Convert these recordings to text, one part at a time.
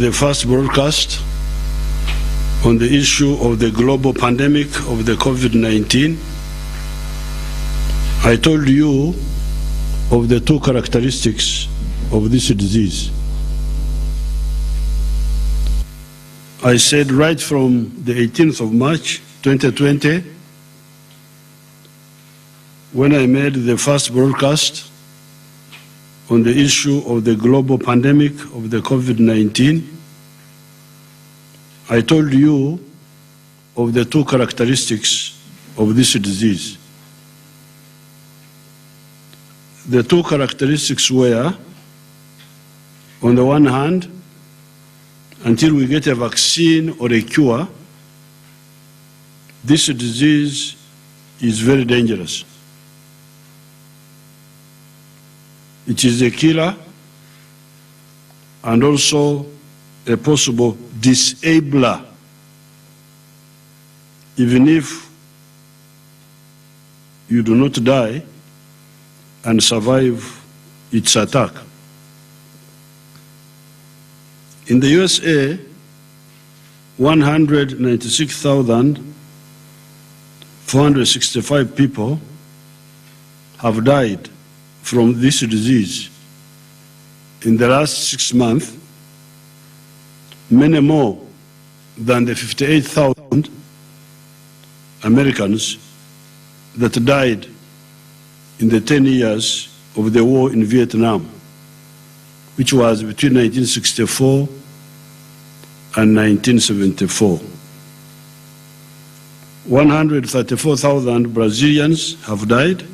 The first broadcast on the issue of the global pandemic of the COVID-19, I told you of the two characteristics of this disease. I said right from the 18th of March 2020, when I made the first broadcast on the issue of the global pandemic of the COVID-19, I told you of the two characteristics of this disease. The two characteristics were, on the one hand, until we get a vaccine or a cure, this disease is very dangerous. It is a killer and also a possible disabler, even if you do not die and survive its attack. In the USA, 196,465 people have died from this disease in the last 6 months, many more than the 58,000 Americans that died in the 10 years of the war in Vietnam, which was between 1964 and 1974. 134,000 Brazilians have died,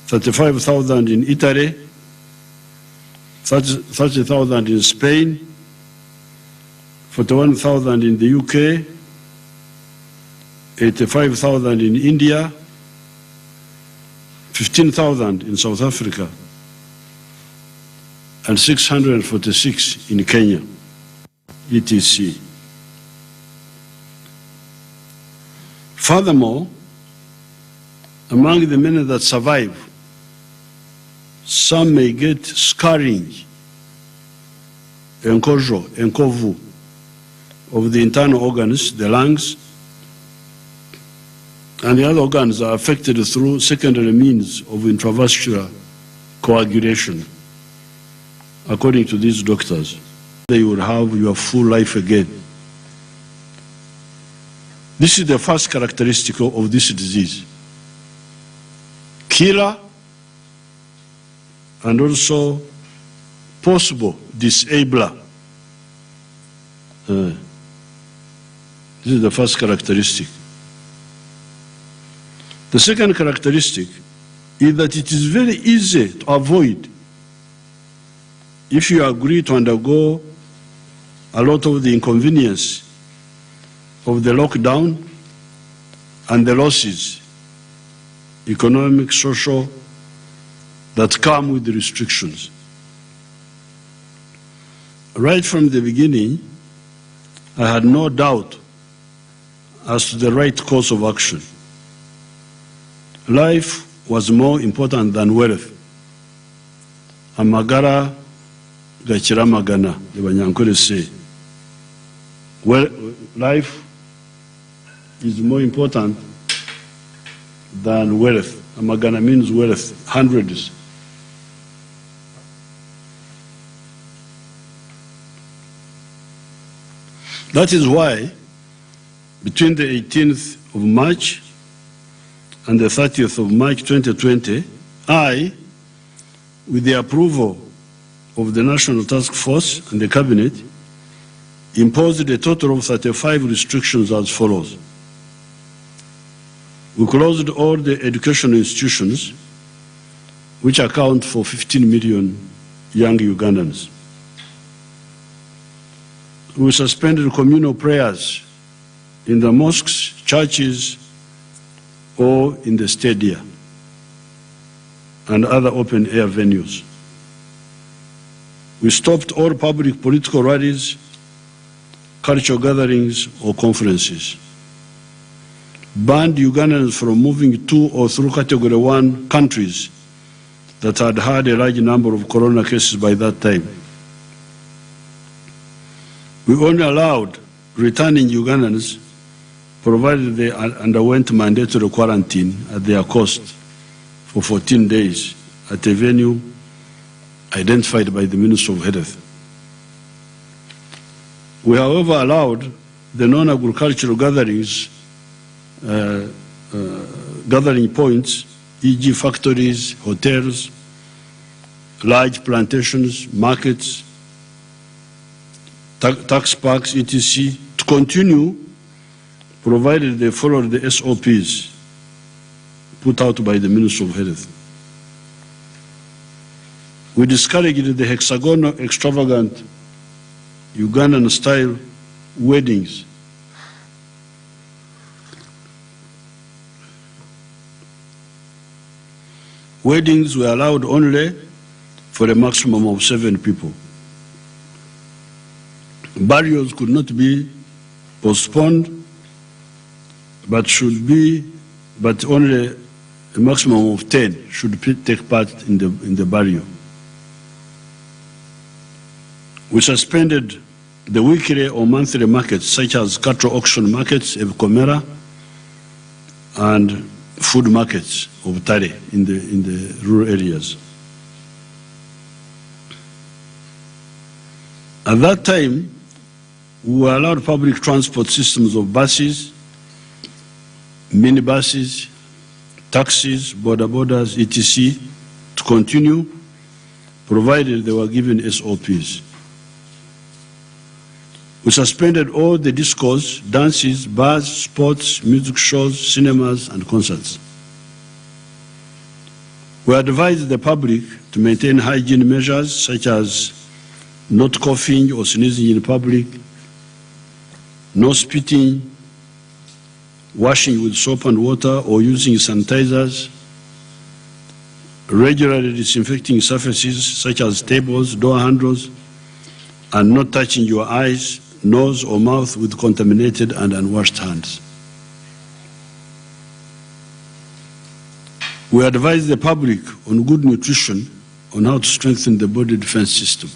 35,000 in Italy, 30,000 in Spain, 41,000 in the UK, 85,000 in India, 15,000 in South Africa, and 646 in Kenya, etc. Furthermore, among the many that survive, some may get scarring, enkovu, of the internal organs, the lungs, and the other organs are affected through secondary means of intravascular coagulation. According to these doctors, they will have your full life again. This is the first characteristic of this disease. Killer and also possible disabler. This is the first characteristic. The second characteristic is that it is very easy to avoid if you agree to undergo a lot of the inconvenience of the lockdown and the losses, economic, social, that come with the restrictions. Right from the beginning, I had no doubt as to the right course of action. Life was more important than wealth. Amagara gachira magana, the Banyankore say. Well, life is more important than wealth. Amagana means wealth, hundreds. That is why, between the 18th of March and the 30th of March 2020, I, with the approval of the National Task Force and the Cabinet, imposed a total of 35 restrictions as follows. We closed all the educational institutions, which account for 15 million young Ugandans. We suspended communal prayers in the mosques, churches, or in the stadia and other open-air venues. We stopped all public political rallies, cultural gatherings, or conferences. Banned Ugandans from moving to or through Category 1 countries that had had a large number of corona cases by that time. We only allowed returning Ugandans provided they underwent mandatory quarantine at their cost for 14 days at a venue identified by the Minister of Health. We, however, allowed the non-agricultural gatherings, gathering points, e.g. factories, hotels, large plantations, markets, tax parks, etc., to continue, provided they followed the SOPs put out by the Minister of Health. We discouraged the hexagonal, extravagant, Ugandan-style weddings. Weddings were allowed only for a maximum of 7 people. Burials could not be postponed, but only a maximum of 10 should take part in the burial. We suspended the weekly or monthly markets, such as cattle auction markets of Komera and food markets of Tare in the rural areas. At that time, we allowed public transport systems of buses, minibuses, taxis, boda-bodas, etc. to continue, provided they were given SOPs. We suspended all the discos, dances, bars, sports, music shows, cinemas, and concerts. We advised the public to maintain hygiene measures such as not coughing or sneezing in public, no spitting, washing with soap and water or using sanitizers, regularly disinfecting surfaces such as tables, door handles, and not touching your eyes, nose, or mouth with contaminated and unwashed hands. We advise the public on good nutrition, on how to strengthen the body defense system.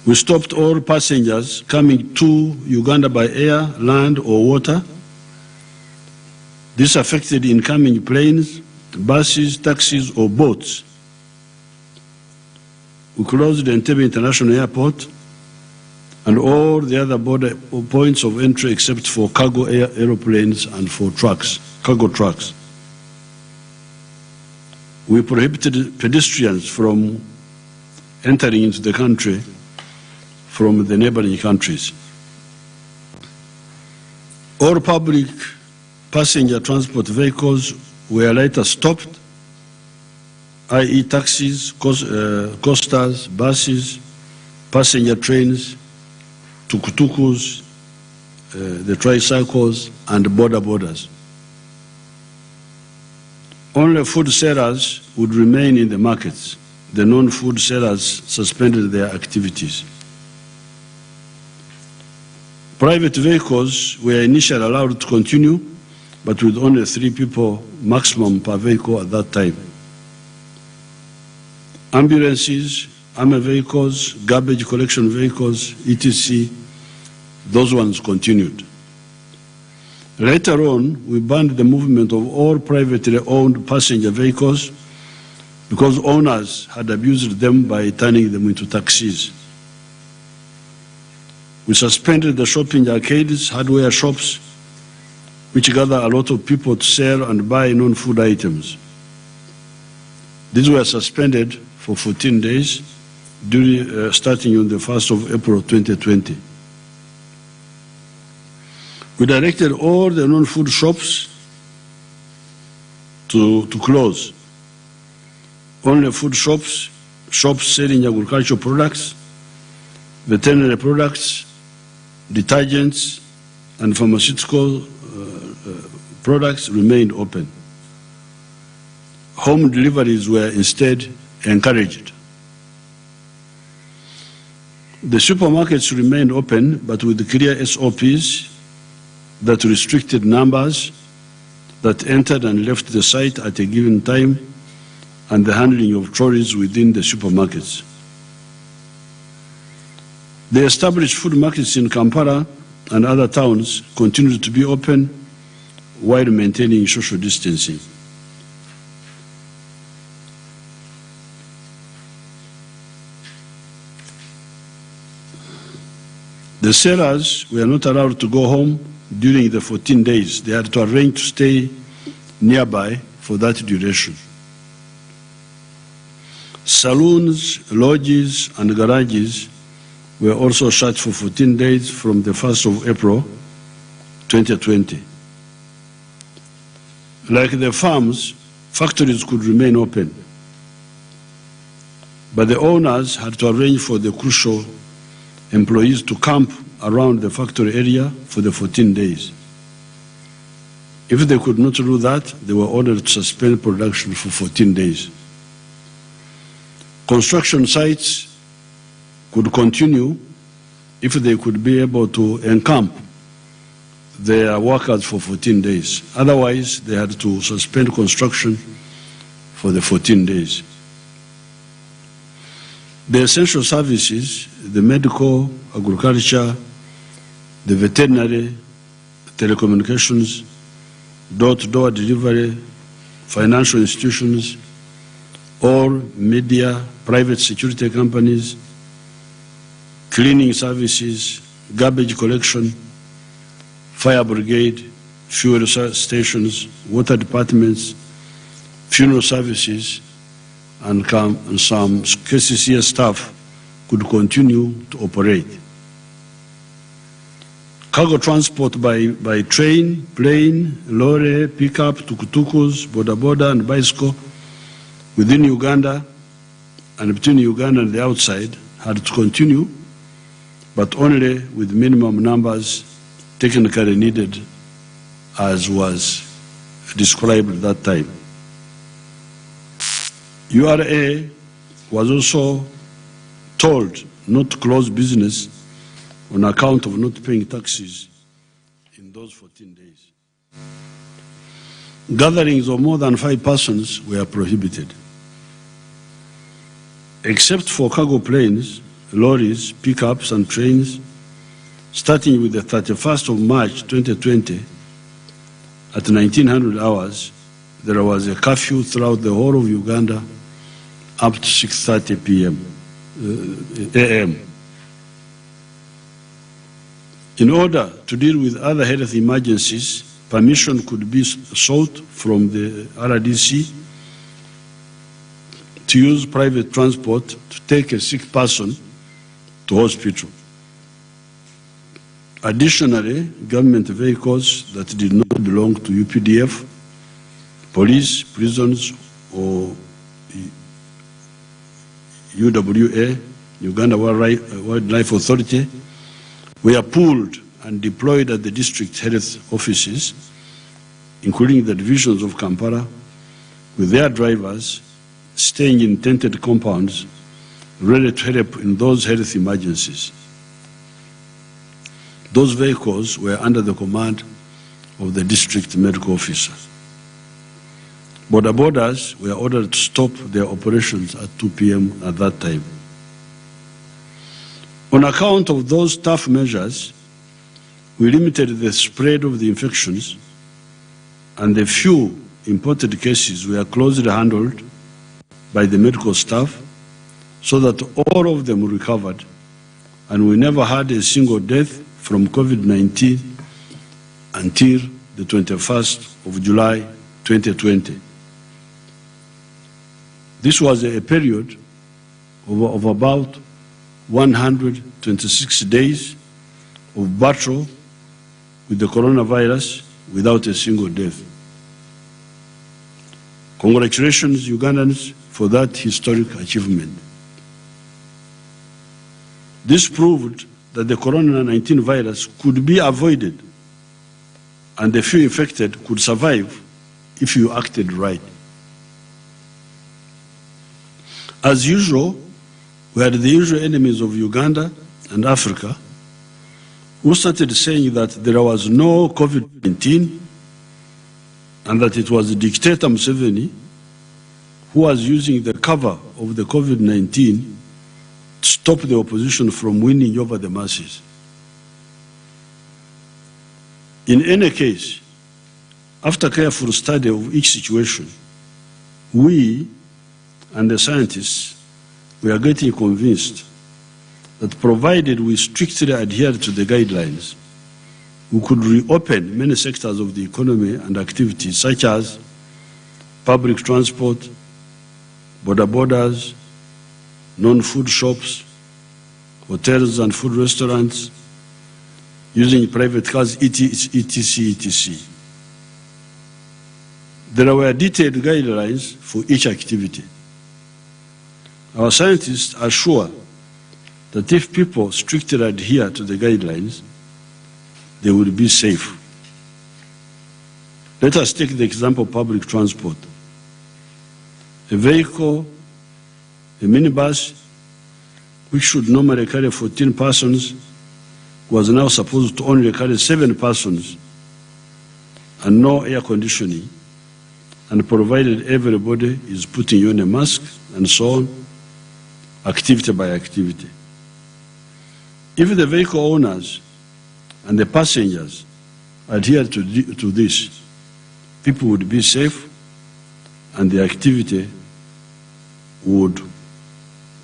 We stopped all passengers coming to Uganda by air, land, or water. This affected incoming planes, buses, taxis, or boats. We closed the Entebbe International Airport and all the other border points of entry except for cargo aeroplanes and for trucks, cargo trucks. We prohibited pedestrians from entering into the country from the neighboring countries. All public passenger transport vehicles were later stopped, i.e. taxis, coasters, buses, passenger trains, tuk-tukus, the tricycles, and boda-bodas. Only food sellers would remain in the markets. The non-food sellers suspended their activities. Private vehicles were initially allowed to continue, but with only 3 people maximum per vehicle at that time. Ambulances, army vehicles, garbage collection vehicles, etc., those ones continued. Later on, we banned the movement of all privately owned passenger vehicles because owners had abused them by turning them into taxis. We suspended the shopping arcades, hardware shops, which gather a lot of people to sell and buy non-food items. These were suspended for 14 days, starting on the 1st of April 2020. We directed all the non-food shops to close. Only food shops, shops selling agricultural products, veterinary products, detergents, and pharmaceutical products remained open. Home deliveries were instead encouraged. The supermarkets remained open, but with clear SOPs that restricted numbers that entered and left the site at a given time and the handling of trolleys within the supermarkets. The established food markets in Kampala and other towns continued to be open while maintaining social distancing. The sellers were not allowed to go home during the 14 days. They had to arrange to stay nearby for that duration. Saloons, lodges, and garages were also shut for 14 days from the 1st of April 2020. Like the farms, factories could remain open, but the owners had to arrange for the crucial employees to camp around the factory area for the 14 days. If they could not do that, they were ordered to suspend production for 14 days. Construction sites could continue if they could be able to encamp their workers for 14 days. Otherwise, they had to suspend construction for the 14 days. The essential services, the medical, agriculture, the veterinary, telecommunications, door-to-door delivery, financial institutions, all media, private security companies, cleaning services, garbage collection, fire brigade, fuel stations, water departments, funeral services, and some KCCS staff could continue to operate. Cargo transport by train, plane, lorry, pickup, tukutukus, boda and bicycle within Uganda and between Uganda and the outside had to continue, but only with minimum numbers technically needed as was described at that time. URA was also told not to close business on account of not paying taxes in those 14 days. Gatherings of more than 5 persons were prohibited. Except for cargo planes, lorries, pickups, and trains, starting with the 31st of March 2020, at 1900 hours, there was a curfew throughout the whole of Uganda up to 6:30 a.m. In order to deal with other health emergencies, permission could be sought from the RDC to use private transport to take a sick person to hospital. Additionally, government vehicles that did not belong to UPDF, police, prisons, or UWA, Uganda Wildlife Authority, were pooled and deployed at the district health offices, including the divisions of Kampala, with their drivers staying in tented compounds, ready to help in those health emergencies. Those vehicles were under the command of the district medical officer. Borders were ordered to stop their operations at 2 p.m. at that time. On account of those tough measures, we limited the spread of the infections, and the few imported cases were closely handled by the medical staff so that all of them recovered, and we never had a single death from COVID-19 until the 21st of July 2020. This was a period of about 126 days of battle with the coronavirus without a single death. Congratulations, Ugandans, for that historic achievement. This proved that the COVID-19 virus could be avoided and the few infected could survive if you acted right. As usual, we had the usual enemies of Uganda and Africa who started saying that there was no COVID-19 and that it was the dictator Museveni who was using the cover of the COVID-19 stop the opposition from winning over the masses. In any case, after careful study of each situation, we and the scientists, we are getting convinced that provided we strictly adhere to the guidelines, we could reopen many sectors of the economy and activities such as public transport, borders, non-food shops, hotels and food restaurants, using private cars, etc. There were detailed guidelines for each activity. Our scientists are sure that if people strictly adhere to the guidelines, they will be safe. Let us take the example of public transport. A vehicle, a minibus, which should normally carry 14 persons, was now supposed to only carry 7 persons and no air conditioning, and provided everybody is putting on a mask and so on, activity by activity. If the vehicle owners and the passengers adhere to this, people would be safe and the activity would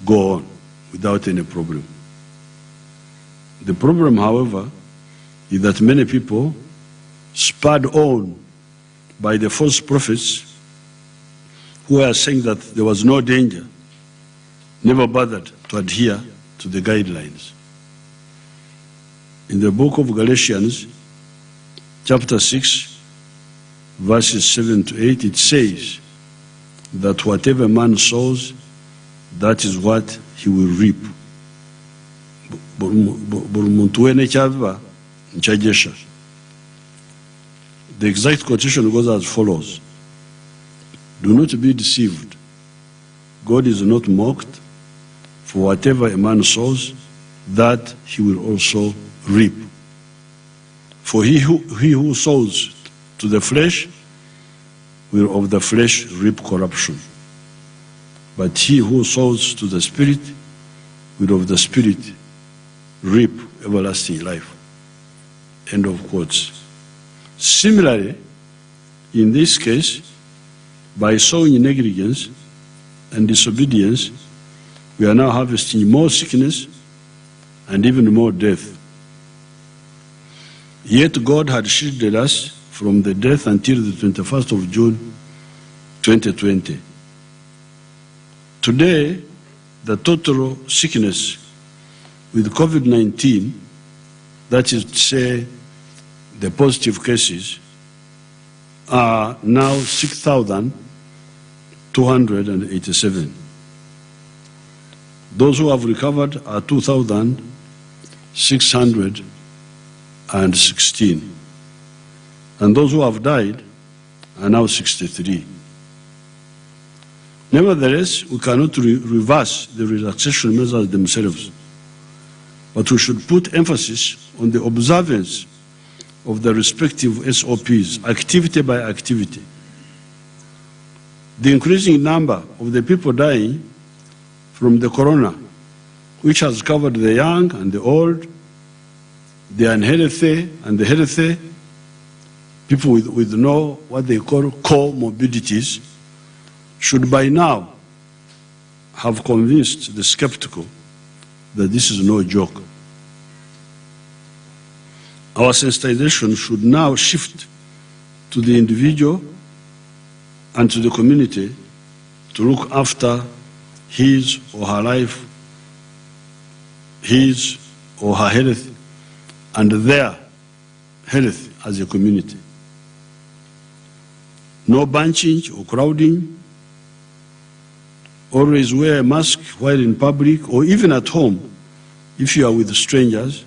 go on without any problem. The problem, however, is that many people, spurred on by the false prophets who are saying that there was no danger, never bothered to adhere to the guidelines. In the book of Galatians, chapter 6, verses 7 to 8, it says that whatever man sows, that is what he will reap. The exact quotation goes as follows: do not be deceived. God is not mocked, for whatever a man sows, that he will also reap. For he who sows to the flesh will of the flesh reap corruption. But he who sows to the Spirit will of the Spirit reap everlasting life. End of quotes. Similarly, in this case, by sowing negligence and disobedience, we are now harvesting more sickness and even more death. Yet God had shielded us from the death until the 21st of June 2020. Today, the total sickness with COVID-19, that is to say, the positive cases, are now 6,287. Those who have recovered are 2,616. And those who have died are now 63. Nevertheless, we cannot reverse the relaxation measures themselves, but we should put emphasis on the observance of the respective SOPs, activity by activity. The increasing number of the people dying from the corona, which has covered the young and the old, the unhealthy and the healthy, people with no what they call comorbidities, should by now have convinced the skeptical that this is no joke. Our sensitization should now shift to the individual and to the community to look after his or her life, his or her health, and their health as a community. No bunching or crowding. Always wear a mask while in public or even at home if you are with strangers.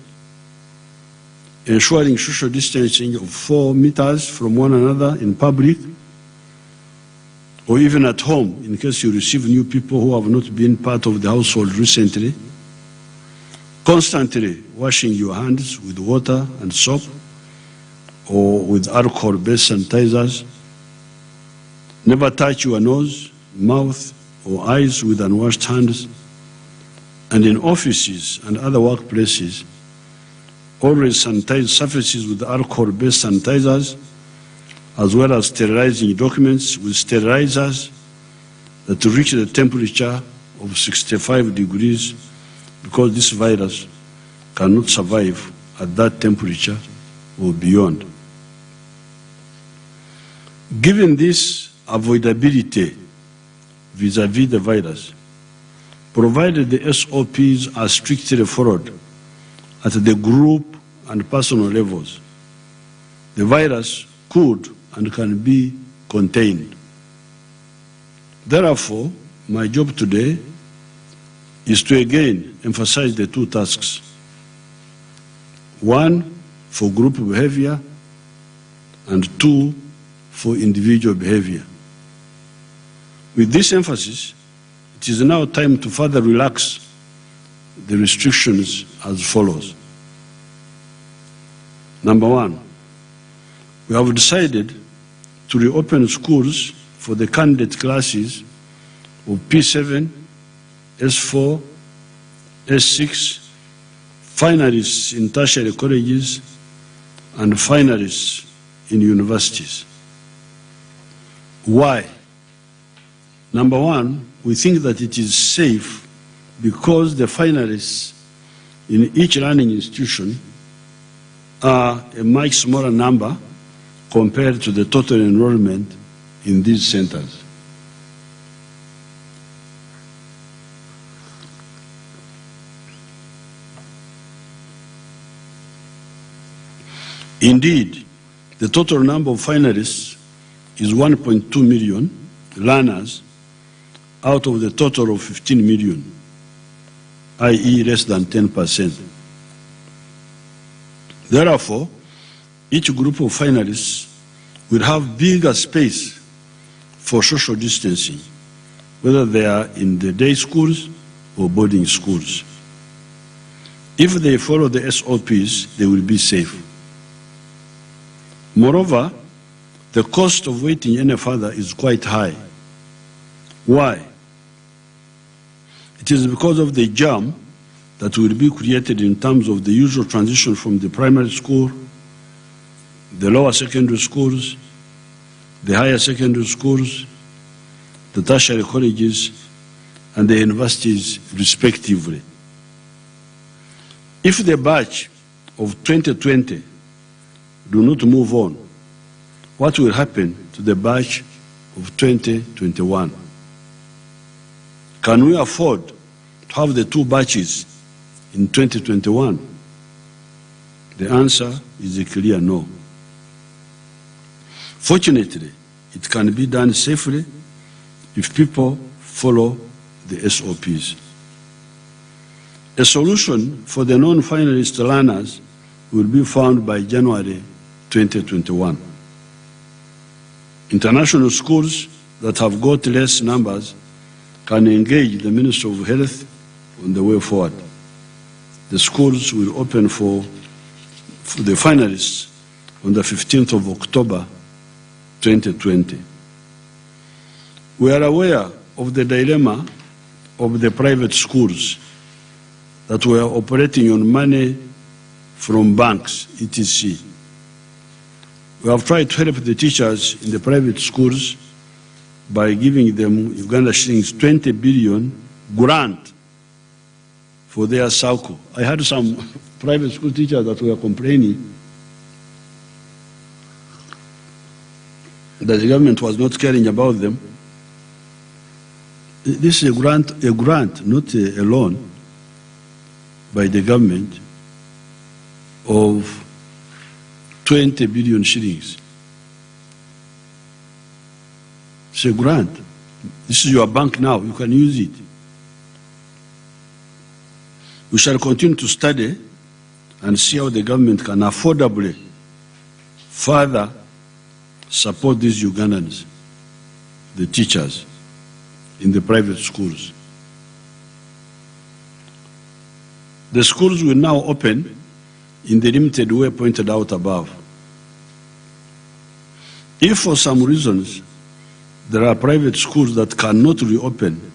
Ensuring social distancing of 4 meters from one another in public or even at home in case you receive new people who have not been part of the household recently. Constantly washing your hands with water and soap or with alcohol-based sanitizers. Never touch your nose, mouth, or eyes with unwashed hands. and in offices and other workplaces, always sanitize surfaces with alcohol-based sanitizers, as well as sterilizing documents with sterilizers that reach the temperature of 65 degrees, because this virus cannot survive at that temperature or beyond. Given this avoidability vis-à-vis the virus, provided the SOPs are strictly followed at the group and personal levels, the virus could and can be contained. Therefore, my job today is to again emphasize the two tasks. One, for group behavior, and two, for individual behavior. With this emphasis, it is now time to further relax the restrictions as follows. Number one, we have decided to reopen schools for the candidate classes of P7, S4, S6, finalists in tertiary colleges, and finalists in universities. Why? Number one, we think that it is safe because the finalists in each learning institution are a much smaller number compared to the total enrollment in these centers. Indeed, the total number of finalists is 1.2 million learners out of the total of 15 million, i.e. less than 10%. Therefore, each group of finalists will have bigger space for social distancing, whether they are in the day schools or boarding schools. If they follow the SOPs, they will be safe. Moreover, the cost of waiting any further is quite high. Why? It is because of the jam that will be created in terms of the usual transition from the primary school, the lower secondary schools, the higher secondary schools, the tertiary colleges, and the universities respectively. If the batch of 2020 do not move on, what will happen to the batch of 2021? Can we afford to have the two batches in 2021? The answer is a clear no. Fortunately, it can be done safely if people follow the SOPs. A solution for the non-finalist learners will be found by January 2021. International schools that have got less numbers can engage the Ministry of Health on the way forward. The schools will open for the finalists on the 15th of October 2020. We are aware of the dilemma of the private schools that were operating on money from banks, etc. We have tried to help the teachers in the private schools by giving them Uganda shillings 20 billion grant for their circle. I had some private school teachers that were complaining that the government was not caring about them. This is a grant, not a loan by the government of 20 billion shillings. It's a grant. This is your bank now. You can use it. We shall continue to study and see how the government can affordably further support these Ugandans, the teachers in the private schools. The schools will now open in the limited way pointed out above. If for some reasons there are private schools that cannot reopen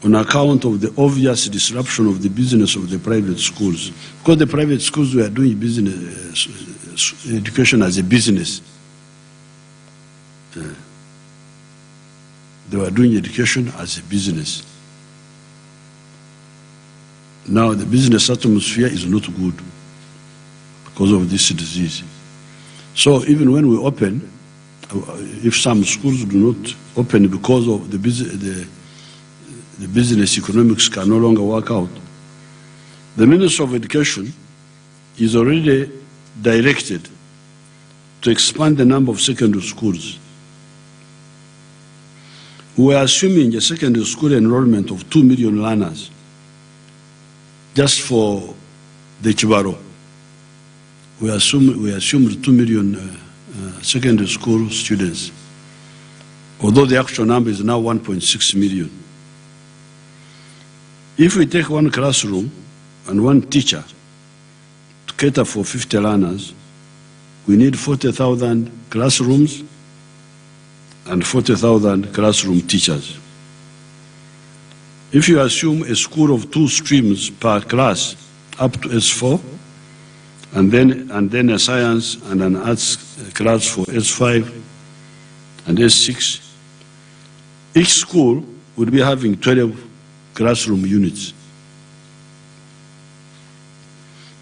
on account of the obvious disruption of the business of the private schools. Because the private schools were doing business, education as a business. They were doing education as a business. Now the business atmosphere is not good because of this disease. So even when we open, if some schools do not open because of the business economics can no longer work out, the Minister of Education is already directed to expand the number of secondary schools. We are assuming a secondary school enrollment of 2 million learners just for the Chibaro. We assumed 2 million secondary school students, although the actual number is now 1.6 million. If we take one classroom and one teacher to cater for 50 learners, we need 40,000 classrooms and 40,000 classroom teachers. If you assume a school of 2 streams per class up to S4, and then a science and an arts class for S5 and S6, each school would be having 12 classroom units.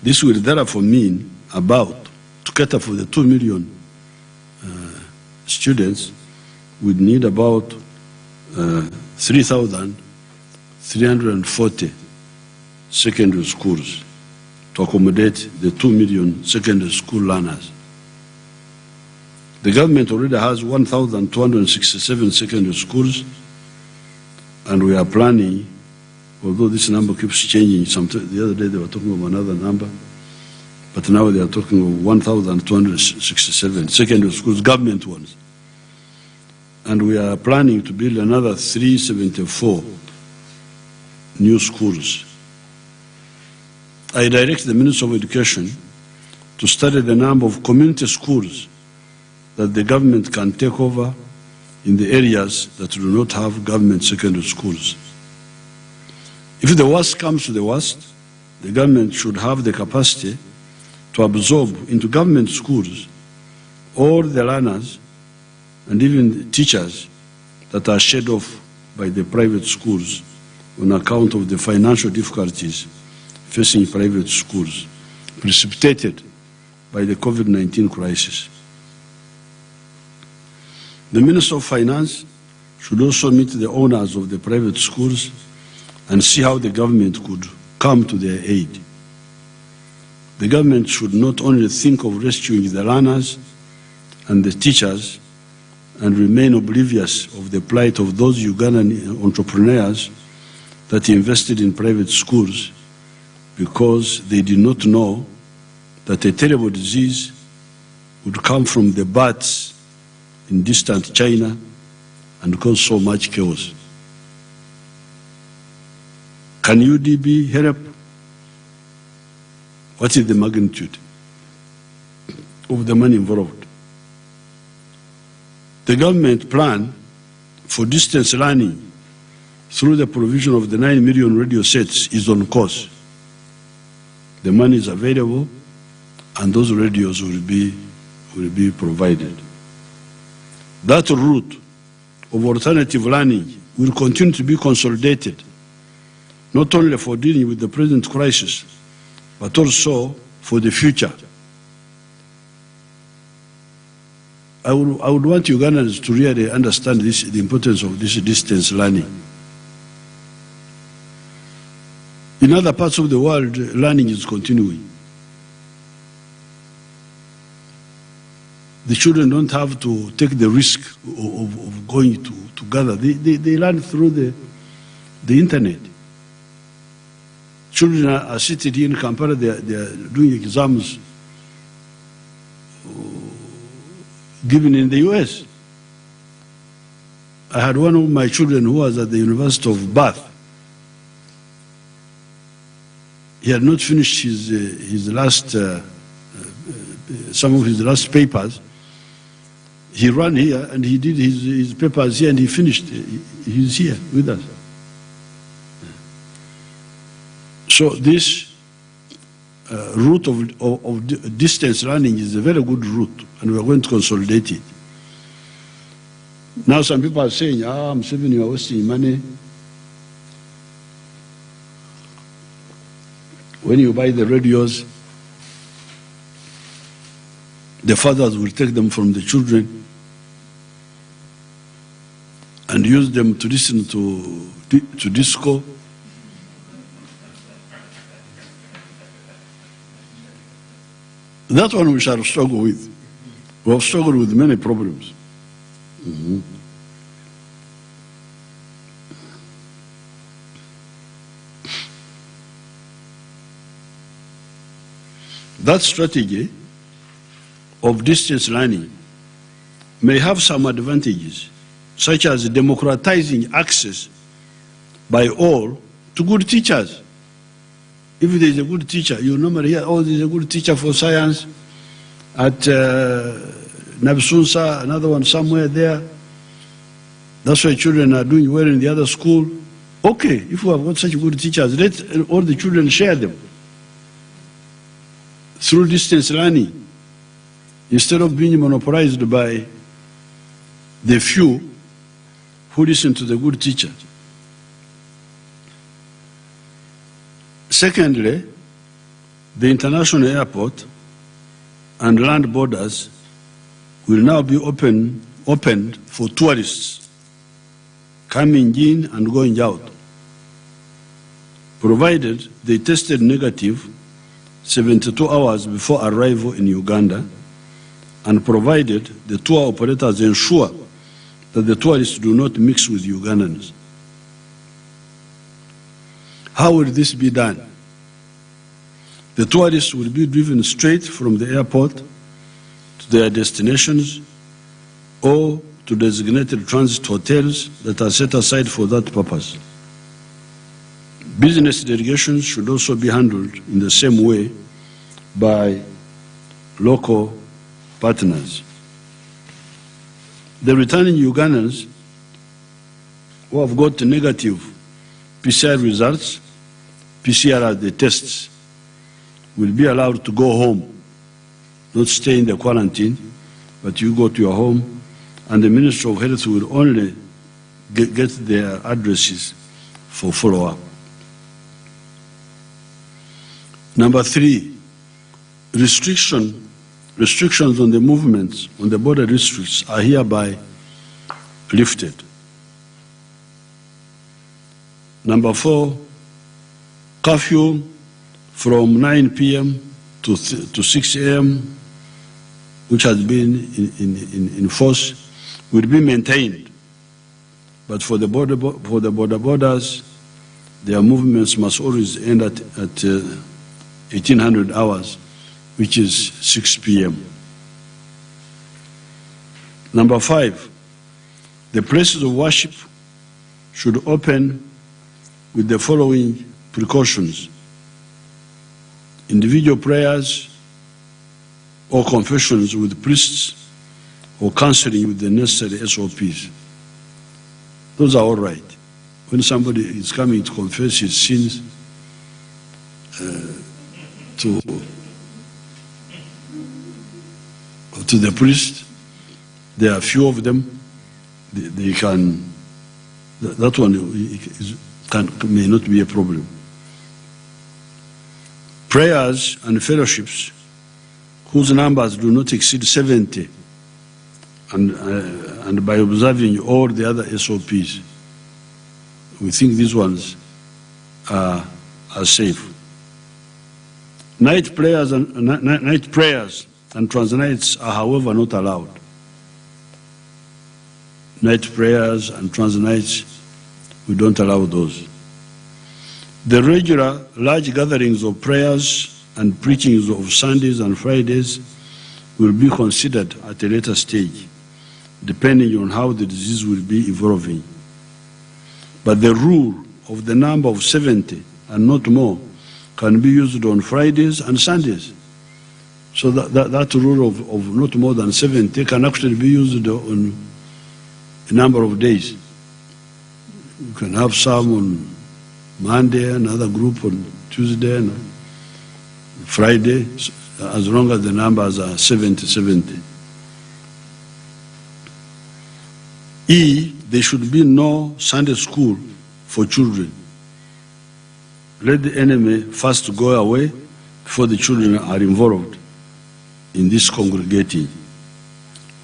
This will therefore mean about, to cater for the 2 million students, we'd need about 3,340 secondary schools to accommodate the 2 million secondary school learners. The government already has 1,267 secondary schools, and we are planning, although this number keeps changing. The other day they were talking of another number, but now they are talking of 1,267 secondary schools, government ones. And we are planning to build another 374 new schools. I direct the Minister of Education to study the number of community schools that the government can take over in the areas that do not have government secondary schools. If the worst comes to the worst, the government should have the capacity to absorb into government schools all the learners and even the teachers that are shed off by the private schools on account of the financial difficulties facing private schools, precipitated by the COVID-19 crisis. The Minister of Finance should also meet the owners of the private schools and see how the government could come to their aid. The government should not only think of rescuing the learners and the teachers and remain oblivious of the plight of those Ugandan entrepreneurs that invested in private schools because they did not know that a terrible disease would come from the bats in distant China and cause so much chaos. Can UDB help? What is the magnitude of the money involved? The government plan for distance learning through the provision of the 9 million radio sets is on course. The money is available and those radios will be provided. That route of alternative learning will continue to be consolidated, not only for dealing with the present crisis, but also for the future. I would want Ugandans to really understand the importance of this distance learning. In other parts of the world, learning is continuing. The children don't have to take the risk of going to gather. They learn through the internet. Children are sitting here in Kampala, they are doing exams given in the US. I had one of my children who was at the University of Bath. He had not finished some of his last papers. He ran here and he did his papers here and he finished. He's here with us. So this route of distance learning is a very good route, and we're going to consolidate it. Now some people are saying, Museveni, you are wasting money. When you buy the radios, the fathers will take them from the children and use them to listen to disco. That one we shall struggle with. We have struggled with many problems. That strategy of distance learning may have some advantages, such as democratizing access by all to good teachers. If there is a good teacher, you normally hear, oh, there is a good teacher for science at Nabsunsa, another one somewhere there. That's why children are doing well in the other school. Okay, if we have got such good teachers, let all the children share them through distance learning, instead of being monopolized by the few who listen to the good teacher. Secondly, the international airport and land borders will now be opened for tourists coming in and going out, provided they tested negative 72 hours before arrival in Uganda, and provided the tour operators ensure that the tourists do not mix with Ugandans. How will this be done? The tourists will be driven straight from the airport to their destinations or to designated transit hotels that are set aside for that purpose. Business delegations should also be handled in the same way by local partners. The returning Ugandans who have got negative PCR results, PCR are the tests, will be allowed to go home, not stay in the quarantine, but you go to your home, and the Ministry of Health will only get their addresses for follow-up. Number 3, restrictions on the movements on the border districts are hereby lifted. Number 4, curfew from 9 p.m. to 6 a.m., which has been in force, will be maintained. But for the borders, their movements must always end at 1800 hours, which is 6 p.m. Number 5, the places of worship should open with the following precautions: individual prayers or confessions with priests or counseling with the necessary SOPs. Those are all right. When somebody is coming to confess his sins to the priest, there are few of them, they can, that one may not be a problem. Prayers and fellowships whose numbers do not exceed 70, and by observing all the other SOPs, we think these ones are safe. Night prayers and transnights are, however, not allowed. Night prayers and transnights, we don't allow those. The regular large gatherings of prayers and preachings of Sundays and Fridays will be considered at a later stage, depending on how the disease will be evolving. But the rule of the number of 70 and not more can be used on Fridays and Sundays. So that rule of not more than 70 can actually be used on a number of days. You can have some on Monday, another group on Tuesday, no? Friday, as long as the numbers are 70. There should be no Sunday school for children. Let the enemy first go away before the children are involved in this congregating.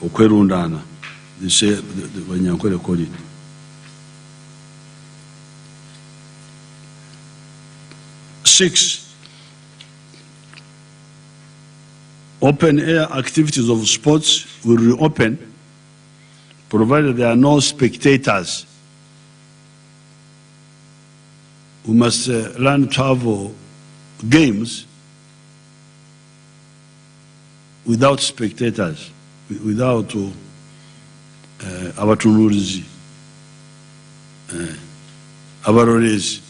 Okwerundana, they say, the Wanyankwere call it. Six, open air activities of sports will reopen provided there are no spectators. We must learn to have games without spectators, without abatunuzi, abarorezi.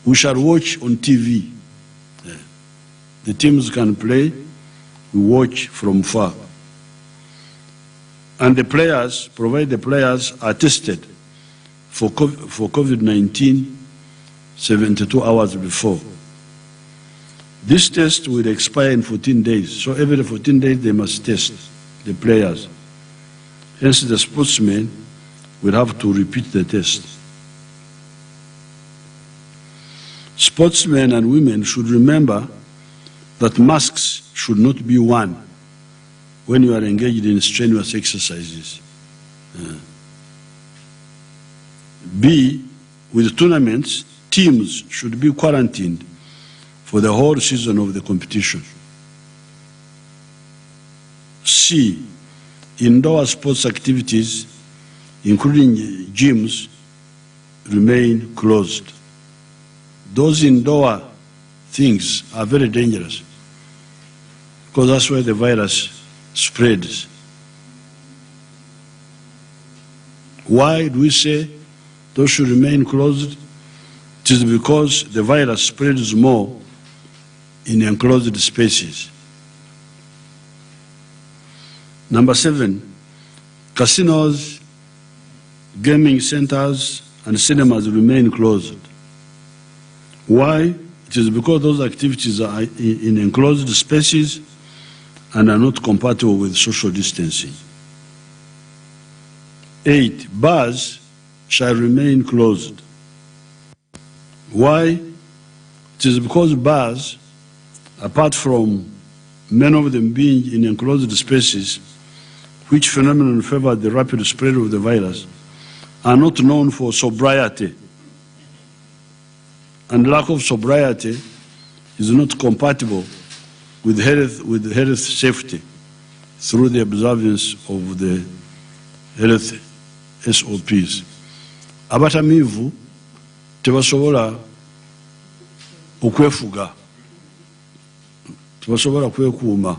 We shall watch on TV. The teams can play, we watch from far. And the players, provided the players are tested for COVID-19 72 hours before. This test will expire in 14 days. So every 14 days they must test the players. Hence the sportsmen will have to repeat the test. Sportsmen and women should remember that masks should not be worn when you are engaged in strenuous exercises. B, with tournaments, teams should be quarantined for the whole season of the competition. C, indoor sports activities, including gyms, remain closed. Those indoor things are very dangerous because that's where the virus spreads. Why do we say those should remain closed? It is because the virus spreads more in enclosed spaces. Number 7, casinos, gaming centers, and cinemas remain closed. Why? It is because those activities are in enclosed spaces and are not compatible with social distancing. 8, bars shall remain closed. Why? It is because bars, apart from many of them being in enclosed spaces, which phenomenon favor the rapid spread of the virus, are not known for sobriety. And lack of sobriety is not compatible with health safety through the observance of the health SOPs. Abatamivu tebasobola okwefuga, tebasobola kwekuuma.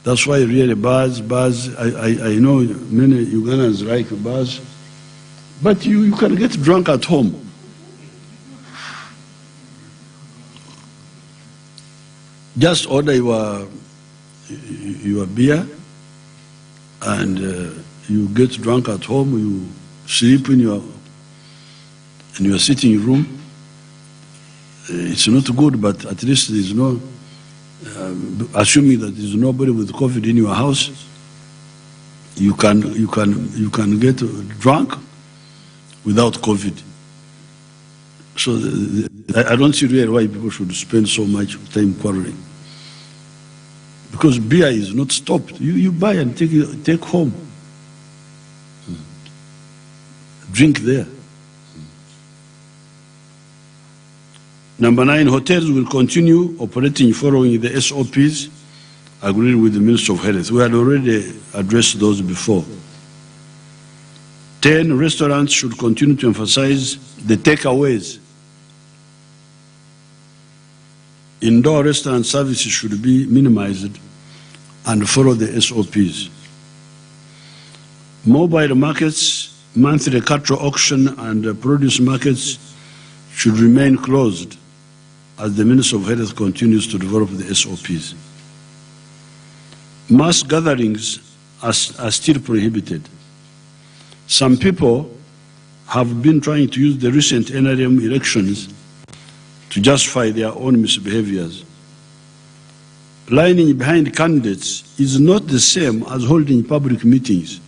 That's why really bars, I know many Ugandans like bars, but you can get drunk at home. Just order your beer and you get drunk at home, you sleep in your sitting room. It's not good, but at least there's no, assuming that there's nobody with COVID in your house, you can get drunk without COVID. So I don't see really why people should spend so much time quarreling. Because beer is not stopped. You buy and take home. Drink there. Number 9, hotels will continue operating following the SOPs agreed with the Ministry of Health. We had already addressed those before. 10, restaurants should continue to emphasize the takeaways. Indoor restaurant services should be minimized and follow the SOPs. Mobile markets, monthly cattle auction and produce markets should remain closed as the Ministry of Health continues to develop the SOPs. Mass gatherings are still prohibited. Some people have been trying to use the recent NRM elections to justify their own misbehaviors. Lining behind candidates is not the same as holding public meetings.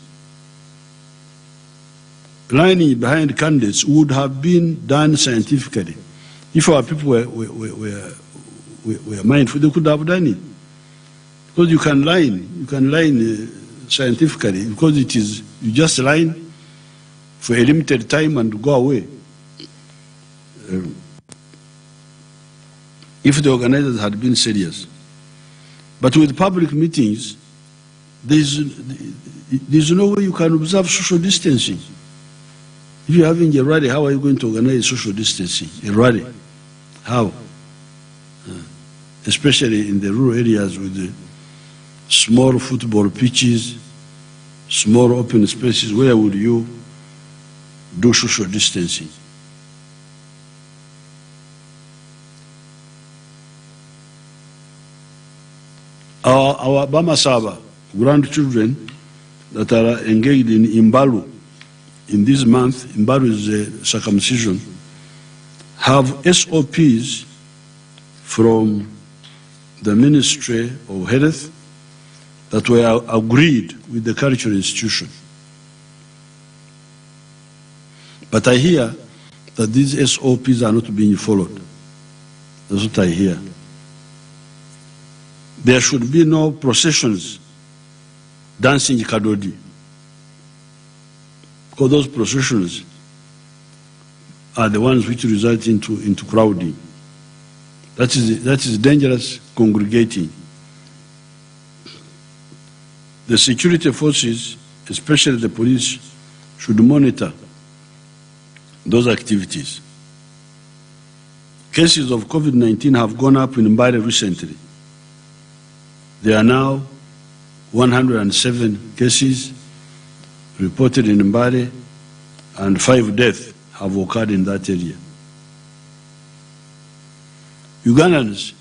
Lining behind candidates would have been done scientifically. If our people were mindful, they could have done it. Because you can line scientifically, because it is, you just line for a limited time and go away. If the organizers had been serious. But with public meetings, there's no way you can observe social distancing. If you're having a rally, how are you going to organize social distancing? A rally? How? Especially in the rural areas with the small football pitches, small open spaces, where would you do social distancing? Our Bama Saba grandchildren that are engaged in Imbalu in this month, Imbalu is a circumcision, have SOPs from the Ministry of Health that were agreed with the cultural institution. But I hear that these SOPs are not being followed. That's what I hear. There should be no processions dancing Kadodi, because those processions are the ones which result into crowding. That is dangerous congregating. The security forces, especially the police, should monitor those activities. Cases of COVID-19 have gone up in Mbale recently. There are now 107 cases reported in Mbale, and 5 deaths have occurred in that area. Ugandans,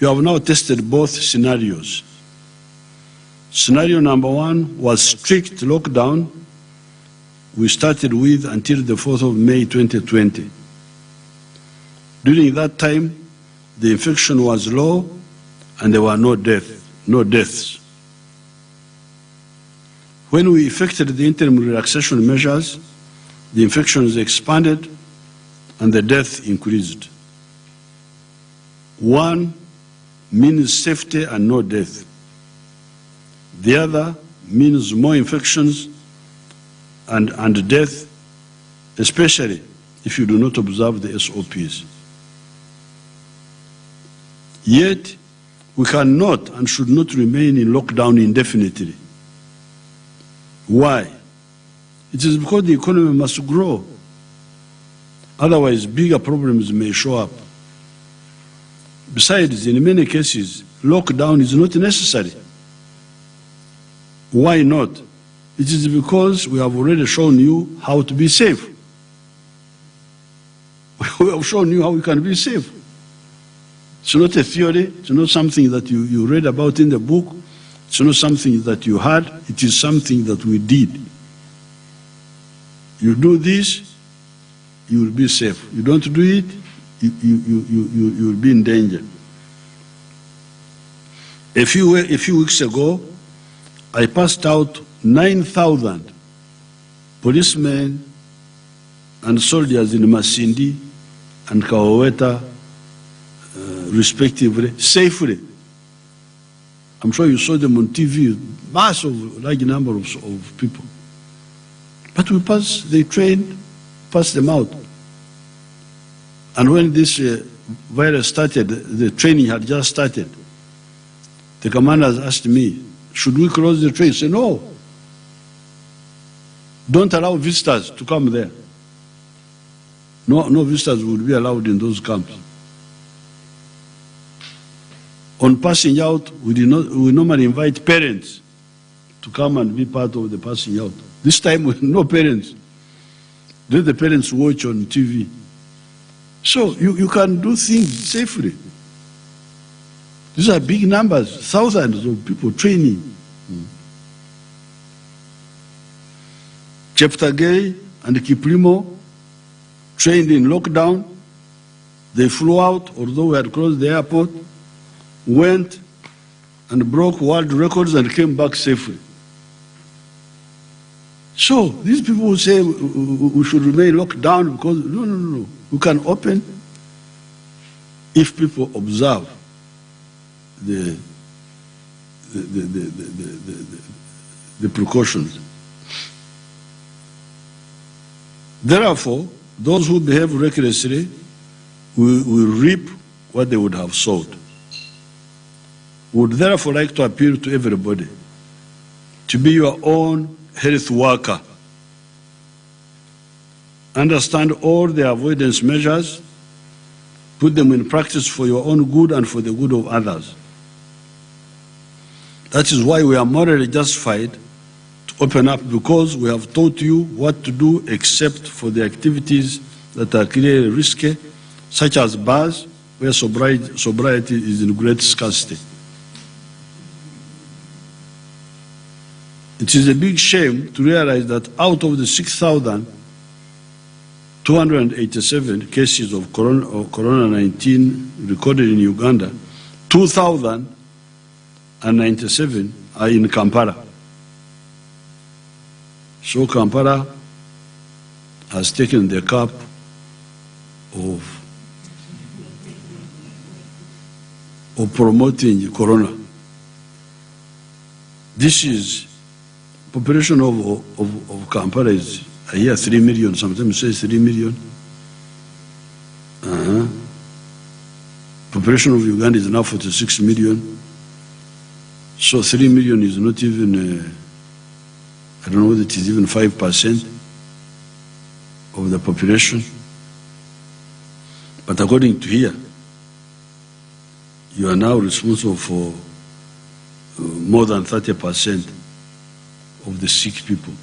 you have now tested both scenarios. Scenario number 1 was strict lockdown. We started with until the 4th of May 2020. During that time, the infection was low and there were no deaths. When we effected the interim relaxation measures, the infections expanded and the death increased. One means safety and no death. The other means more infections and death, especially if you do not observe the SOPs. Yet, we cannot and should not remain in lockdown indefinitely. Why? It is because the economy must grow. Otherwise, bigger problems may show up. Besides, in many cases, lockdown is not necessary. Why not? It is because we have already shown you how to be safe. We have shown you how we can be safe. It's not a theory, it's not something that you read about in the book, it's not something that you heard, it is something that we did. You do this, you will be safe. You don't do it, you will be in danger. A few weeks ago, I passed out 9,000 policemen and soldiers in Masindi and Kawaweta, respectively, safely. I'm sure you saw them on TV, large number of people. But they trained, passed them out. And when this virus started, the training had just started. The commanders asked me, should we close the train? I said, no. Don't allow visitors to come there. No visitors would be allowed in those camps. On passing out, we normally invite parents to come and be part of the passing out. This time with no parents. Let the parents watch on TV. So you can do things safely. These are big numbers, thousands of people training. Cheptegei and Kiplimo trained in lockdown, They flew out, although we had closed the airport, went and broke world records and came back safely. So these people who say we should remain locked down because, no. We can open if people observe the precautions. Therefore, those who behave recklessly will reap what they would have sowed. We would therefore like to appeal to everybody to be your own health worker. Understand all the avoidance measures, put them in practice for your own good and for the good of others. That is why we are morally justified to open up, because we have taught you what to do except for the activities that are clearly risky, such as bars, where sobriety is in great scarcity. It is a big shame to realize that out of the 6,287 cases of Corona-19 recorded in Uganda, 2,097 are in Kampala. So Kampala has taken the cup of promoting Corona. This is population of Kampala is, I hear 3 million, sometimes say 3 million. Population of Uganda is now 46 million. So 3 million is not even, I don't know whether it is even 5% of the population. But according to here, you are now responsible for more than 30% of the sick people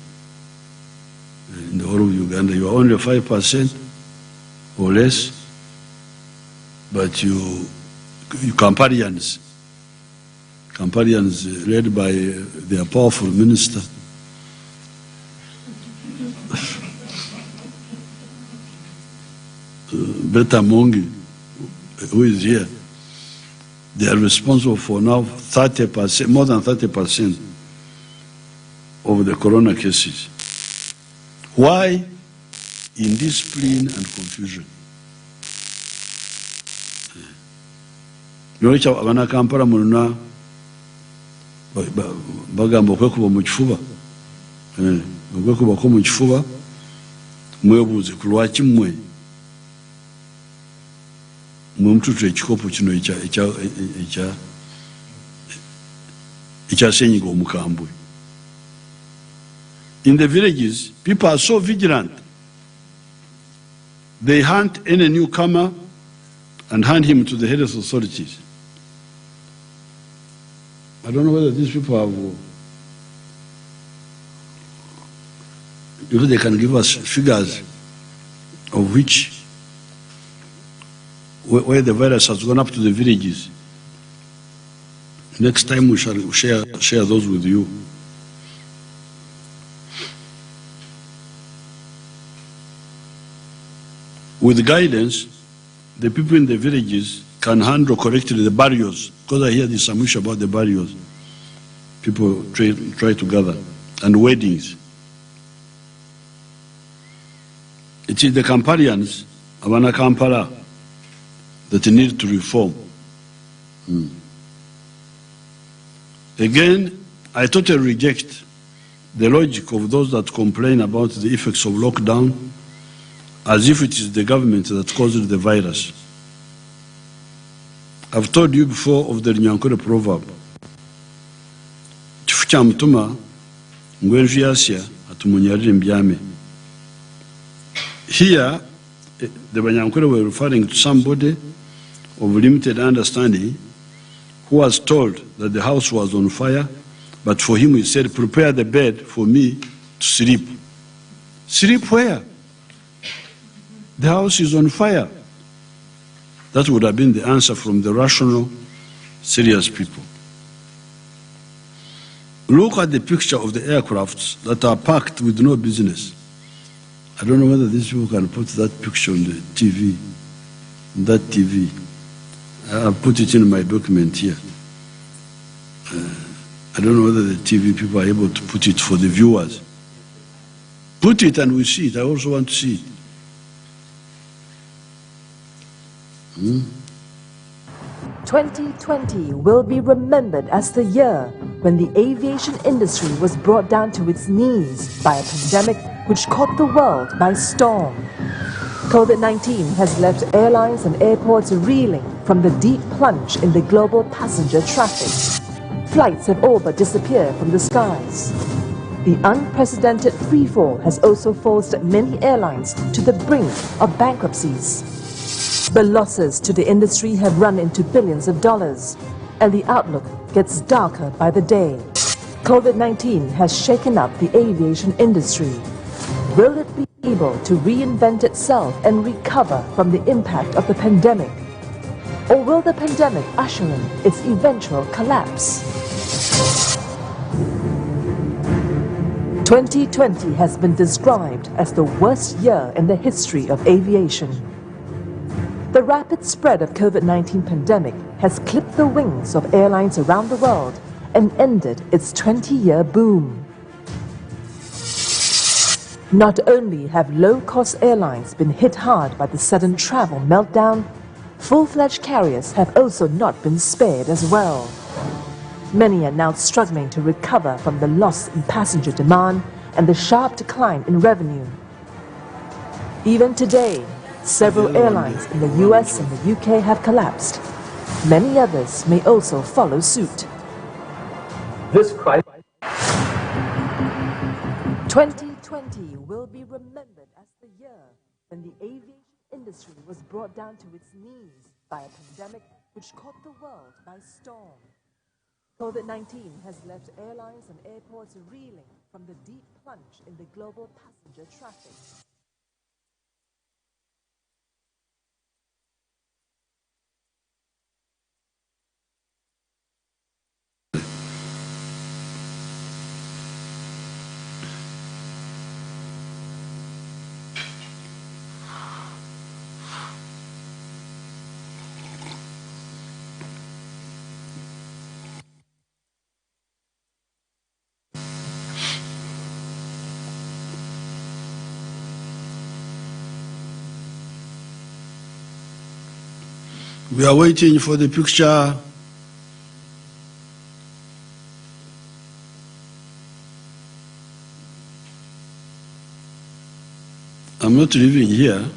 in the whole of Uganda. You are only 5% or less, but you Camparians led by their powerful minister, Beta Mongi, who is here, they are responsible for now 30%, more than 30% of the corona cases. Why? Indiscipline and confusion. Yocha abana Kampala muluna bagamba okwekuba mu kifuba. Okwekuba ko mu kifuba mwebuuze ku lwaki mmwe mumututu ekikopo kino ekyasenyiga omukambwe. In the villages, people are so vigilant. They hunt any newcomer and hand him to the health authorities. I don't know whether these people have, if they can give us figures of which, where the virus has gone up to the villages. Next time we shall share those with you. With guidance, the people in the villages can handle correctly the barriers, because I hear there's some issue about the barriers. People try to gather, and weddings. It is the Kampalians, Abana Kampala, that need to reform. Again, I totally reject the logic of those that complain about the effects of lockdown as if it is the government that caused the virus. I've told you before of the Nyankore proverb. Chifu cha mtuma ngwenju yasya atumunyarire mbyame. Here, the Banyankore were referring to somebody of limited understanding who was told that the house was on fire, but for him he said, prepare the bed for me to sleep. Sleep where? The house is on fire. That would have been the answer from the rational, serious people. Look at the picture of the aircrafts that are parked with no business. I don't know whether these people can put that picture on the TV. that TV. I'll put it in my document here. I don't know whether the TV people are able to put it for the viewers. Put it and we see it. I also want to see it. 2020 will be remembered as the year when the aviation industry was brought down to its knees by a pandemic which caught the world by storm. COVID-19 has left airlines and airports reeling from the deep plunge in the global passenger traffic. Flights have all but disappeared from the skies. The unprecedented freefall has also forced many airlines to the brink of bankruptcies. The losses to the industry have run into billions of dollars, and the outlook gets darker by the day. COVID-19 has shaken up the aviation industry. Will it be able to reinvent itself and recover from the impact of the pandemic? Or will the pandemic usher in its eventual collapse? 2020 has been described as the worst year in the history of aviation. The rapid spread of COVID-19 pandemic has clipped the wings of airlines around the world and ended its 20-year boom. Not only have low-cost airlines been hit hard by the sudden travel meltdown, full-fledged carriers have also not been spared as well. Many are now struggling to recover from the loss in passenger demand and the sharp decline in revenue. Even today, several airlines in the US and the UK have collapsed. Many others may also follow suit. This crisis 2020 will be remembered as the year when the aviation industry was brought down to its knees by a pandemic which caught the world by storm. COVID-19 has left airlines and airports reeling from the deep plunge in the global passenger traffic. We are waiting for the picture. I'm not living here.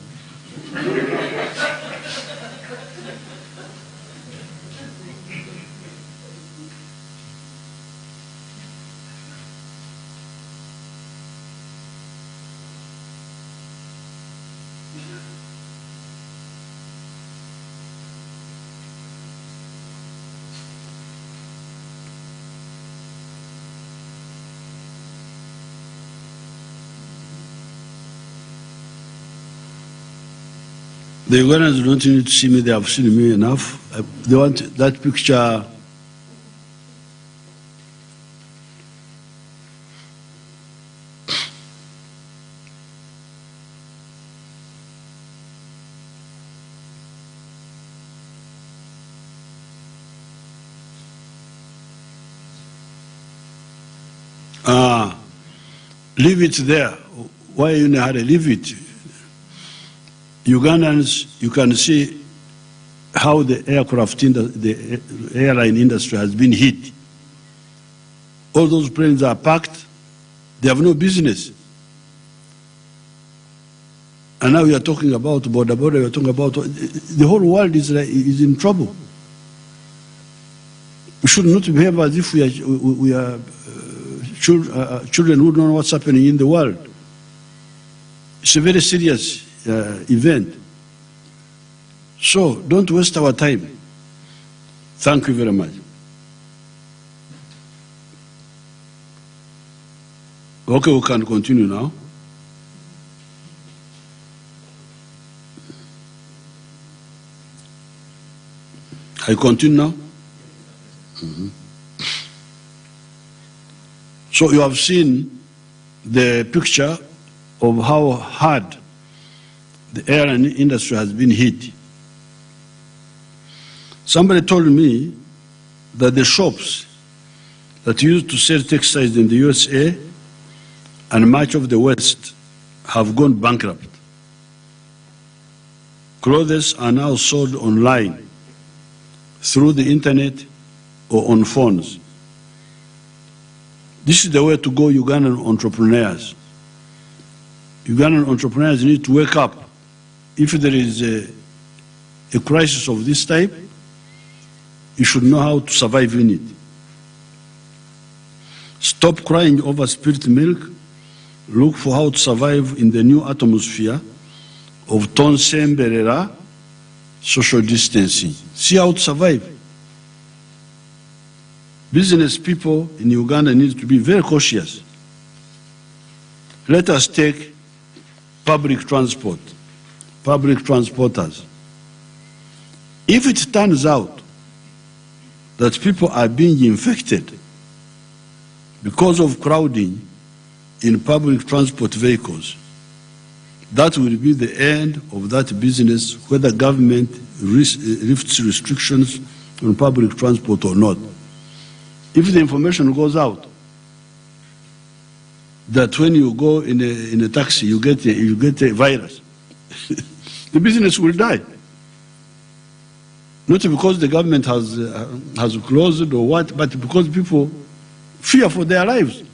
The Ugandans don't need to see me, they have seen me enough. They want that picture. Leave it there. Why you know how to leave it? Ugandans, you can see how the the airline industry has been hit. All those planes are packed, they have no business. And now we are talking about border, we are talking about, the whole world is in trouble. We should not behave as if we are children who don't know what's happening in the world. It's a very serious event. So don't waste our time. Thank you very much. Okay, we can continue now. I continue now? So you have seen the picture of how hard the airline industry has been hit. Somebody told me that the shops that used to sell textiles in the USA and much of the West have gone bankrupt. Clothes are now sold online, through the internet or on phones. This is the way to go, Ugandan entrepreneurs. Ugandan entrepreneurs need to wake up. If there is a crisis of this type, you should know how to survive in it. Stop crying over spilt milk. Look for how to survive in the new atmosphere of Tonsemberera social distancing. See how to survive. Business people in Uganda need to be very cautious. Let us take public transport, public transporters. If it turns out that people are being infected because of crowding in public transport vehicles, that will be the end of that business, whether government lifts restrictions on public transport or not. If the information goes out that when you go in a taxi, you get a virus, the business will die. Not because the government has closed or what, but because people fear for their lives.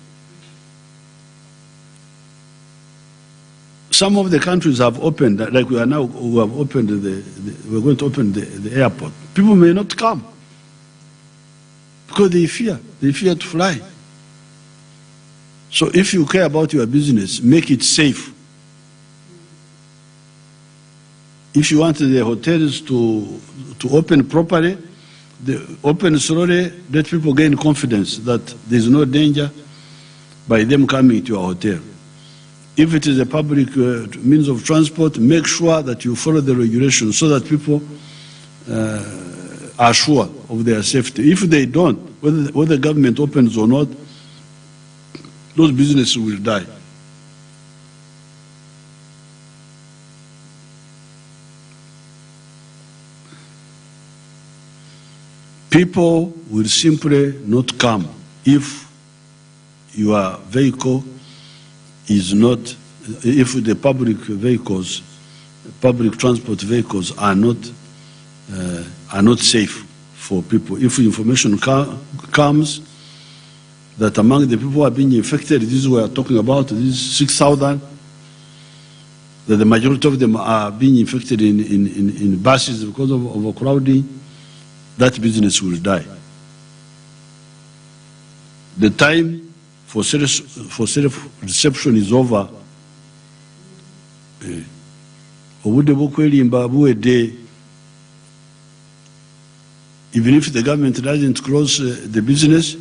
Some of the countries have opened, like we are now, we have opened we're going to open the airport. People may not come because they fear to fly. So if you care about your business, make it safe. If you want the hotels to open properly, open slowly, let people gain confidence that there's no danger by them coming to your hotel. If it is a public means of transport, make sure that you follow the regulations so that people are sure of their safety. If they don't, whether the government opens or not, those businesses will die. People will simply not come if your vehicle is not, if the public vehicles, public transport vehicles are not safe for people. If information comes that among the people who are being infected, this is what we are talking about, this is 6,000, that the majority of them are being infected in buses because of overcrowding, that business will die. The time for self-reception is over. Even if the government doesn't close the business,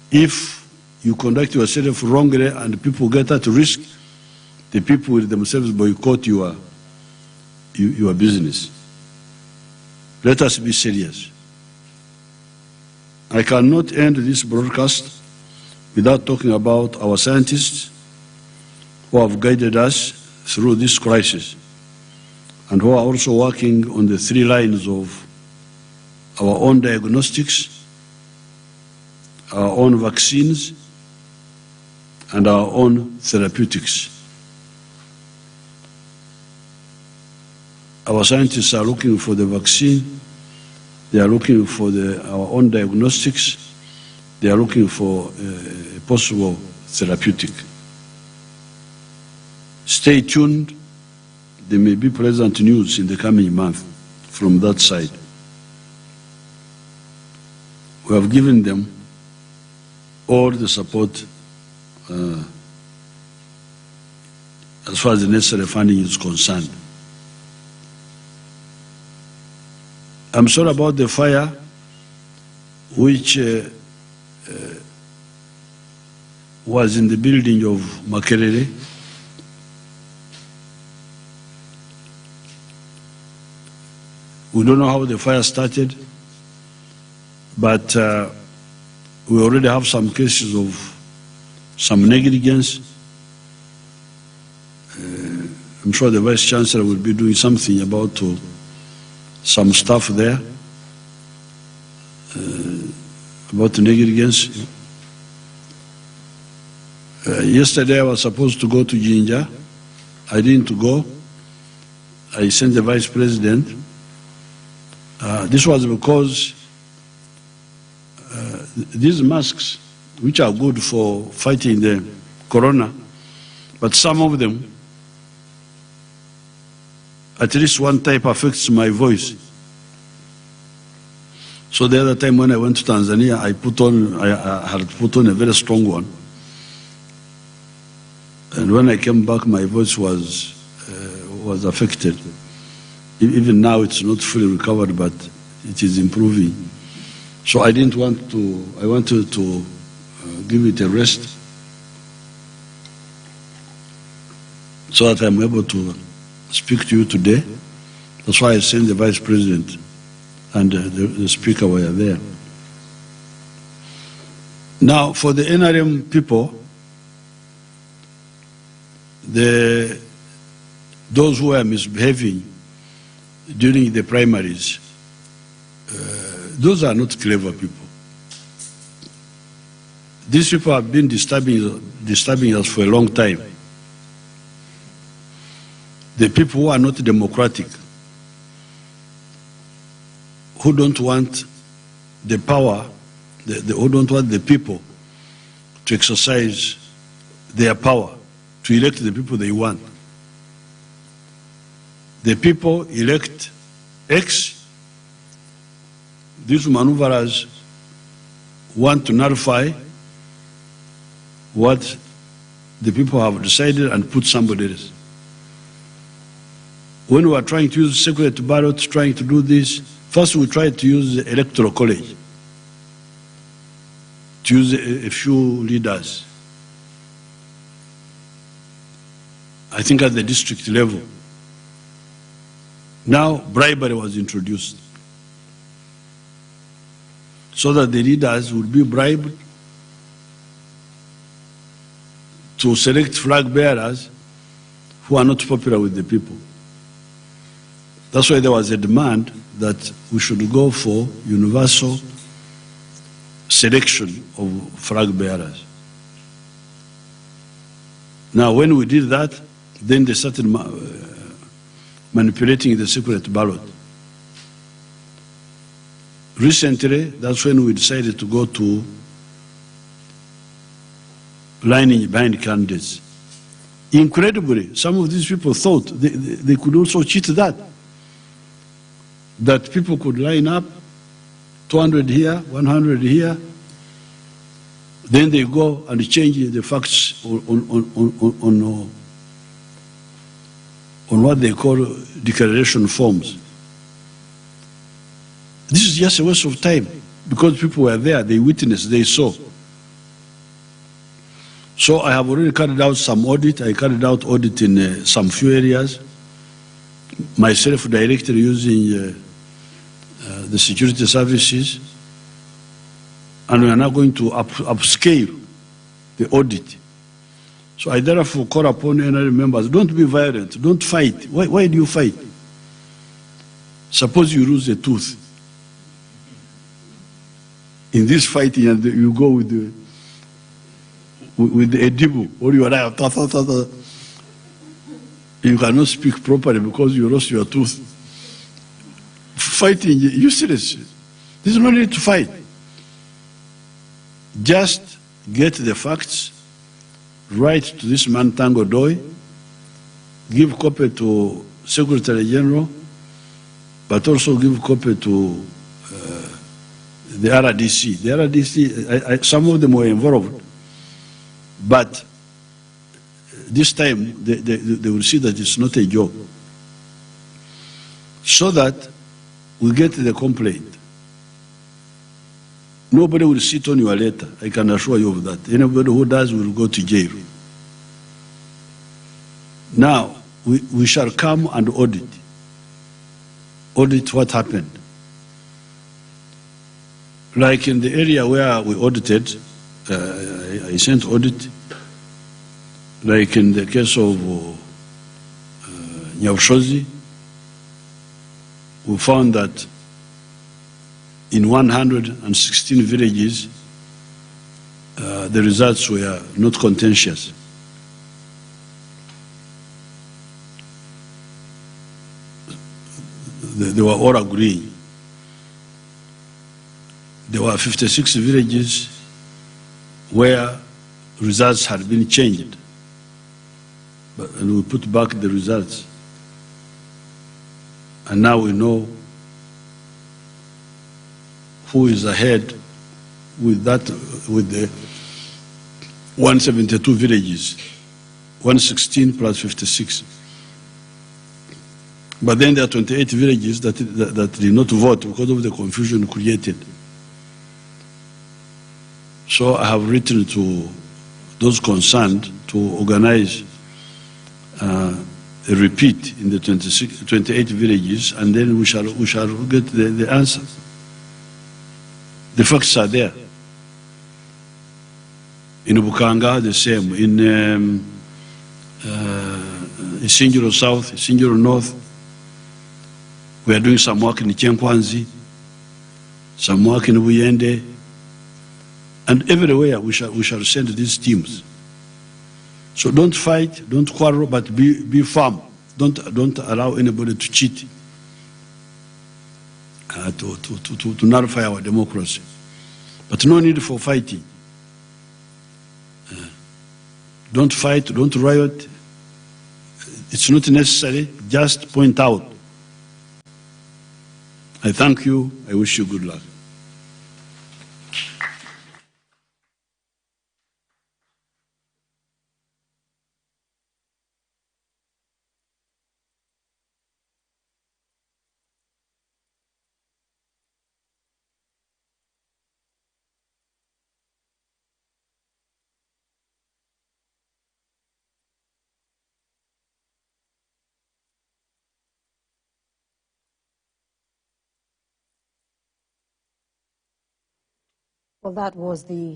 if you conduct yourself wrongly and people get at risk, the people will themselves boycott your business. Let us be serious. I cannot end this broadcast without talking about our scientists who have guided us through this crisis and who are also working on the 3 lines of our own diagnostics, our own vaccines, and our own therapeutics. Our scientists are looking for the vaccine, they are looking for our own diagnostics, they are looking for a possible therapeutic. Stay tuned, there may be pleasant news in the coming month from that side. We have given them all the support as far as the necessary funding is concerned. I'm sorry about the fire which was in the building of Makerere. We don't know how the fire started, but we already have some cases of some negligence. I'm sure the Vice Chancellor will be doing something about to some stuff there about negligence. Yesterday I was supposed to go to Jinja. I didn't go. I sent the Vice President. This was because these masks, which are good for fighting the corona, but some of them, at least one type affects my voice. So the other time when I went to Tanzania, I had put on a very strong one. And when I came back, my voice was affected. Even now it's not fully recovered, but it is improving. So I didn't want to, I wanted to give it a rest so that I'm able to speak to you today. That's why I sent the Vice President and the Speaker were there. Now, for the NRM people, those who are misbehaving during the primaries, those are not clever people. These people have been disturbing us for a long time. The people who are not democratic, who don't want the power, who don't want the people to exercise their power, to elect the people they want. The people elect X. These maneuverers want to nullify what the people have decided and put somebody else. When we are trying to use secret ballots, trying to do this, first we tried to use the electoral college, to use a few leaders. I think at the district level. Now bribery was introduced so that the leaders would be bribed to select flag bearers who are not popular with the people. That's why there was a demand that we should go for universal selection of flag bearers. Now, when we did that, then they started manipulating the secret ballot. Recently, that's when we decided to go to lining behind candidates. Incredibly, some of these people thought they could also cheat that people could line up 200 here, 100 here, then they go and change the facts on what they call declaration forms. This is just a waste of time because people were there, they witnessed, they saw. So I have already carried out some audit. I carried out audit in some few areas, myself directly using the security services, and we are now going to upscale the audit. So I therefore call upon NRM members, don't be violent, don't fight. Why do you fight? Suppose you lose a tooth. In this fighting, and you go with a dibu, or you are like, you cannot speak properly because you lost your tooth. Fighting, useless. There's no need to fight. Just get the facts, write to this man Tango Doi, give copy to Secretary General, but also give copy to the RDC. The RDC, some of them were involved, but this time they will see that it's not a joke. So that we get the complaint. Nobody will sit on your letter, I can assure you of that. Anybody who does will go to jail. Now, we shall come and audit. Audit what happened. Like in the area where we audited, I sent audit. Like in the case of Nyawshozi, we found that in 116 villages, the results were not contentious. They were all agreeing. There were 56 villages where results had been changed, and we put back the results. And now we know who is ahead with the 172 villages, 116 plus 56. But then there are 28 villages that did not vote because of the confusion created. So I have written to those concerned to organize a repeat in the 28 villages, and then we shall get the answer. The facts are there. In Bukanga, the same. In Isingiro South, Isingiro North, we are doing some work in Chenkwanzi, some work in Buyende, and everywhere we shall send these teams. So don't fight, don't quarrel, but be firm. Don't allow anybody to cheat, to nullify our democracy. But no need for fighting. Don't fight, don't riot. It's not necessary. Just point out. I thank you. I wish you good luck. Well, that was the